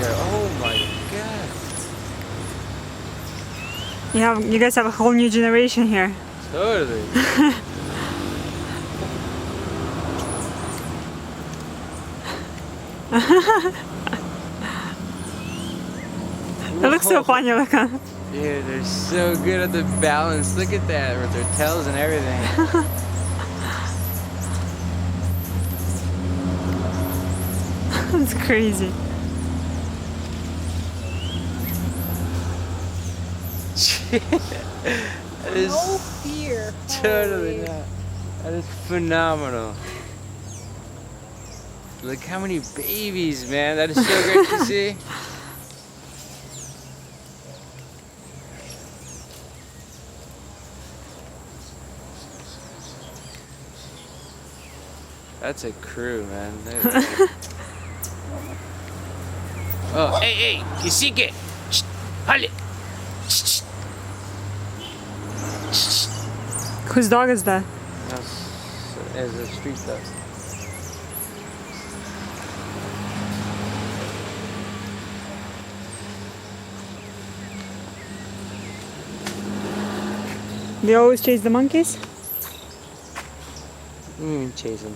here. Oh my god. You guys have a whole new generation here. Totally. It looks so funny, look. Dude, they're so good at the balance. Look at that with their tails and everything. It's crazy. That is No fear. totally not. That is phenomenal. Look how many babies, man. That is so great to see. That's a crew, man. Oh, hey, Kisike! Hale! Whose dog is that? As a street dog. They always chase the monkeys? Chase them.